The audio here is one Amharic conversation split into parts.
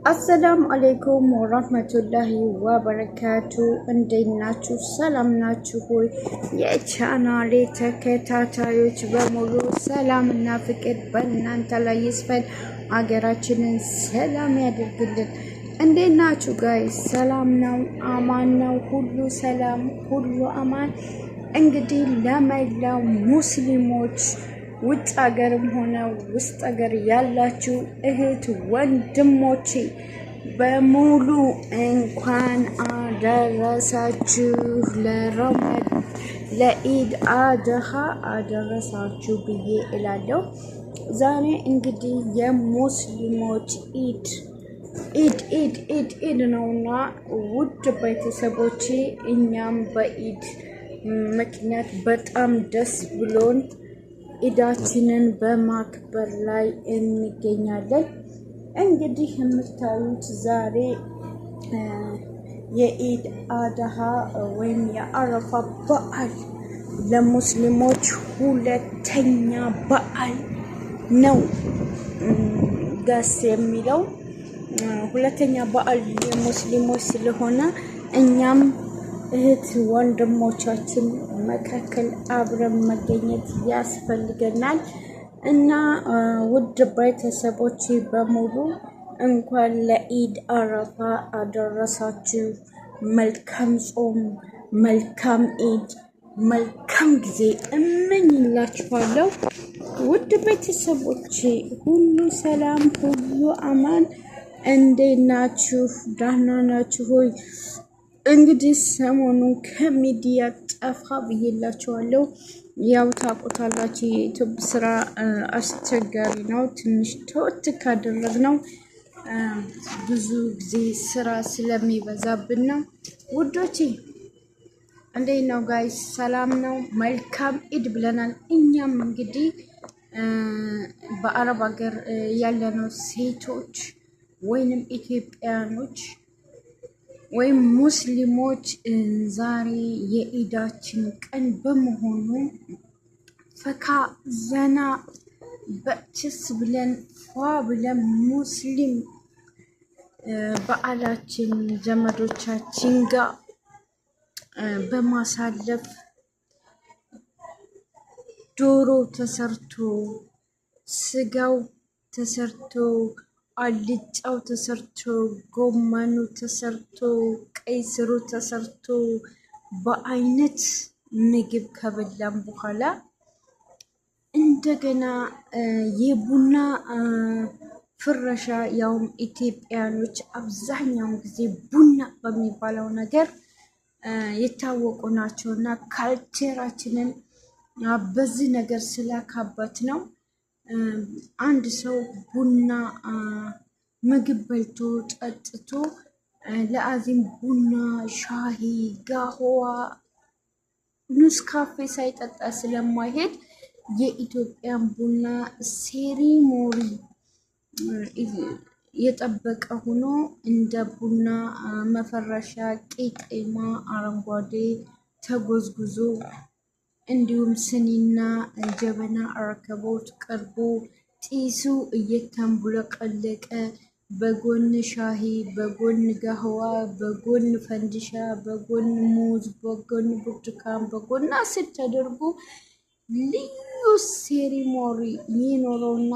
አሰላሙ አለይኩም ወራህመቱላሂ ወበረካቱ። እንዴት ናችሁ? ሰላም ናችሁ ሆይ? የቻናሌ ተከታታዮች በሙሉ ሰላምና ፍቅር በእናንተ ላይ ይስፈን። ሀገራችንን ሰላም ያደርግልን። እንዴት ናችሁ ጋይስ? ሰላም ነው? አማን ነው? ሁሉ ሰላም፣ ሁሉ አማን። እንግዲህ ለመላው ሙስሊሞች ውጭ ሀገርም ሆነ ውስጥ ሀገር ያላችሁ እህት ወንድሞቼ በሙሉ እንኳን አደረሳችሁ ለኢድ አድሃ አደረሳችሁ ብዬ እላለሁ። ዛሬ እንግዲህ የሙስሊሞች ኢድ ነውና ውድ ቤተሰቦቼ እኛም በኢድ ምክንያት በጣም ደስ ብሎን ኢዳችንን በማክበር ላይ እንገኛለን። እንግዲህ የምታዩት ዛሬ የኢድ አድሃ ወይም የአረፋ በዓል ለሙስሊሞች ሁለተኛ በዓል ነው። ደስ የሚለው ሁለተኛ በዓል የሙስሊሞች ስለሆነ እኛም እህት ወንድሞቻችን መካከል አብረን መገኘት ያስፈልገናል እና ውድ ቤተሰቦች በሙሉ እንኳን ለኢድ አረፋ አደረሳችሁ። መልካም ጾም፣ መልካም ኢድ፣ መልካም ጊዜ እመኝላችኋለሁ። ውድ ቤተሰቦች ሁሉ ሰላም፣ ሁሉ አማን። እንዴት ናችሁ? ደህና ናችሁ ሆይ? እንግዲህ ሰሞኑን ከሚዲያ ጠፋ ብዬላችኋለሁ። ያው ታውቁታላችሁ የዩቲዩብ ስራ አስቸጋሪ ነው። ትንሽ ተወት ካደረግነው ብዙ ጊዜ ስራ ስለሚበዛብን ነው። ውዶቼ እንዴት ነው ጋይስ? ሰላም ነው? መልካም ኢድ ብለናል። እኛም እንግዲህ በአረብ ሀገር ያለነው ሴቶች ወይንም ኢትዮጵያኖች ወይም ሙስሊሞች ዛሬ የኢዳችን ቀን በመሆኑ ፈካ ዘና በችስ ብለን ፏ ብለን ሙስሊም በዓላችን ዘመዶቻችን ጋር በማሳለፍ ዶሮ ተሰርቶ ስጋው ተሰርቶ አልጫው ተሰርቶ ጎመኑ ተሰርቶ ቀይ ስሩ ተሰርቶ በአይነት ምግብ ከበላን በኋላ እንደገና የቡና ፍረሻ ያውም ኢትዮጵያኖች አብዛኛውን ጊዜ ቡና በሚባለው ነገር የታወቁ ናቸውና ካልቸራችንን በዚህ ነገር ስላካበት ነው። አንድ ሰው ቡና ምግብ በልቶ ጠጥቶ ለአዚም ቡና፣ ሻሂ፣ ጋህዋ፣ ኑስካፌ ሳይጠጣ ስለማይሄድ የኢትዮጵያን ቡና ሴሪሞኒ የጠበቀ ሆኖ እንደ ቡና መፈረሻ ቄጤማ አረንጓዴ ተጎዝጉዞ እንዲሁም ስኒና ጀበና ረከቦት ቀርቦ ጢሱ እየተንቡለቀለቀ በጎን ሻሂ፣ በጎን ጋህዋ፣ በጎን ፈንዲሻ፣ በጎን ሙዝ፣ በጎን ብርቱካን፣ በጎን አሲር ተደርጎ ልዩ ሴሪሞኒ ይኖረውና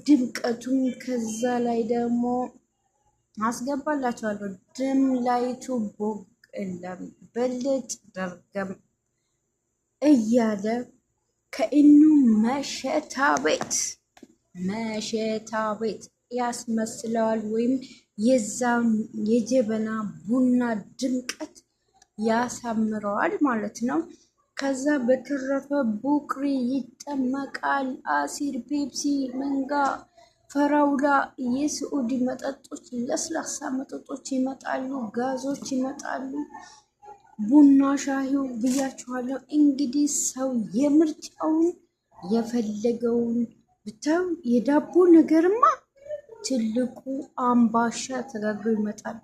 ድምቀቱን ከዛ ላይ ደግሞ አስገባላችኋለሁ። ድም ላይቱ ቦግ እለም በልጥ ደርገም እያለ ከእኑ መሸታ ቤት ያስመስለዋል ወይም የዛን የጀበና ቡና ድምቀት ያሳምረዋል ማለት ነው። ከዛ በተረፈ ቡክሪ ይጠመቃል። አሲር፣ ፔፕሲ፣ መንጋ፣ ፈራውላ የስዑዲ መጠጦች፣ ለስላሳ መጠጦች ይመጣሉ። ጋዞች ይመጣሉ። ቡና ሻሂው ብያችኋለሁ። እንግዲህ ሰው የምርጫውን የፈለገውን ብታው። የዳቦ ነገርማ ትልቁ አምባሻ ተጋግሮ ይመጣል።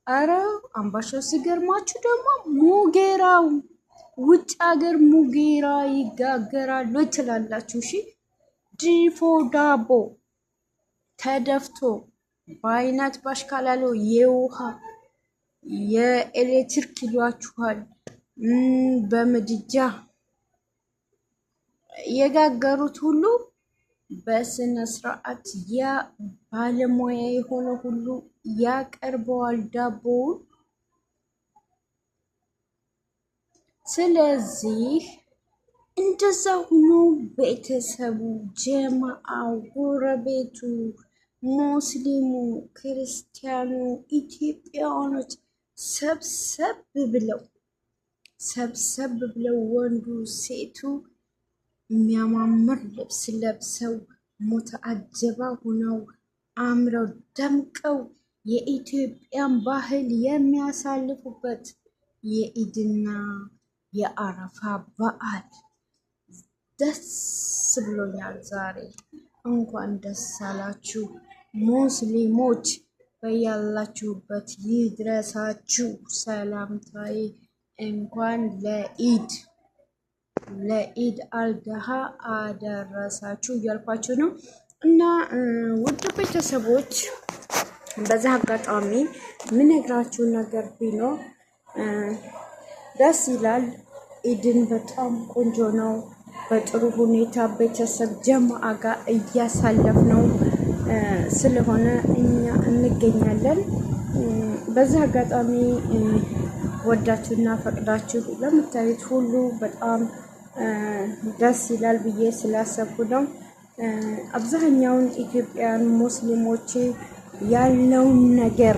አረ አምባሻው ሲገርማችሁ ደግሞ ሙጌራው ውጭ ሀገር ሙጌራ ይጋገራል ትላላችሁ። እሺ ድፎ ዳቦ ተደፍቶ በአይነት ባሽካላለው የውሃ የኤሌክትሪክ ይሏችኋል በምድጃ የጋገሩት ሁሉ በስነ ስርዓት ያ ባለሙያ የሆነ ሁሉ ያቀርበዋል ዳቦውን። ስለዚህ እንደዛ ሆኖ ቤተሰቡ፣ ጀማአው፣ ጎረቤቱ፣ ሙስሊሙ፣ ክርስቲያኑ፣ ኢትዮጵያኖች ሰብሰብ ብለው ወንዱ ሴቱ የሚያማምር ልብስ ለብሰው ሙተአጀባ ሆነው አምረው ደምቀው የኢትዮጵያን ባህል የሚያሳልፉበት የኢድና የአረፋ በዓል ደስ ብሎኛል ዛሬ። እንኳን ደስ አላችሁ ሙስሊሞች፣ በያላችሁበት ይድረሳችሁ ሰላምታዬ። እንኳን ለኢድ አልደሃ አደረሳችሁ እያልኳችሁ ነው። እና ውድ ቤተሰቦች በዚህ አጋጣሚ ምነግራችሁ ነገር ቢኖር ደስ ይላል። ኢድን በጣም ቆንጆ ነው። በጥሩ ሁኔታ ቤተሰብ ጀማዓ ጋር እያሳለፍነው ስለሆነ እኛ እንገኛለን። በዚህ አጋጣሚ ወዳችሁና ፈቅዳችሁ ለምታዩት ሁሉ በጣም ደስ ይላል ብዬ ስላሰብኩ ነው። አብዛኛውን ኢትዮጵያን ሙስሊሞች ያለውን ነገር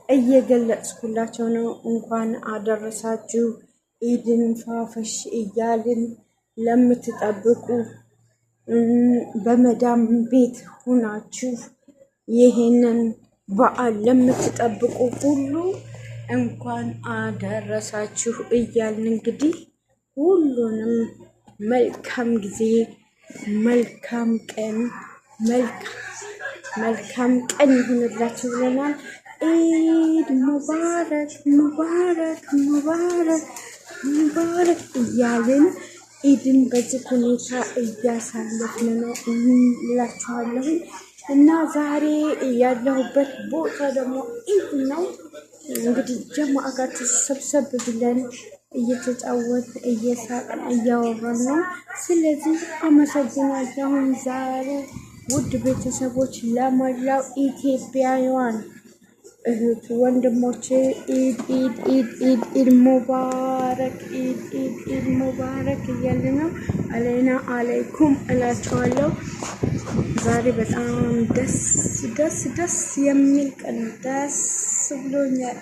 እየገለጽኩላቸው ነው። እንኳን አደረሳችሁ ኢድን ፋፈሽ እያልን ለምትጠብቁ በመዳም ቤት ሁናችሁ ይሄንን በዓል ለምትጠብቁ ሁሉ እንኳን አደረሳችሁ እያልን እንግዲህ ሁሉንም መልካም ጊዜ፣ መልካም ቀን ይሁንላችሁ ብለናል። ኢድ ሙባረክ ሙባረክ ሙባረክ ሙባረክ እያልን ኢድን በዚህ ሁኔታ እያሳለፍን ነው እላችኋለሁ። እና ዛሬ ያለሁበት ቦታ ደግሞ ኢድ ነው። እንግዲህ ጀማዓ ጋር ተሰብሰብ ብለን እየተጫወት እየሳቅን እያወራን ነው። ስለዚህ አመሰግናለሁ። ዛሬ ውድ ቤተሰቦች ለመላው ኢትዮጵያውያን እህት ወንድሞቼ ኢድ ሙባረክ ኢድ ሙባረክ እያለ ነው። አለይና አለይኩም እላችኋለሁ። ዛሬ በጣም ደስ የሚል ቀን ደስ ብሎኛል።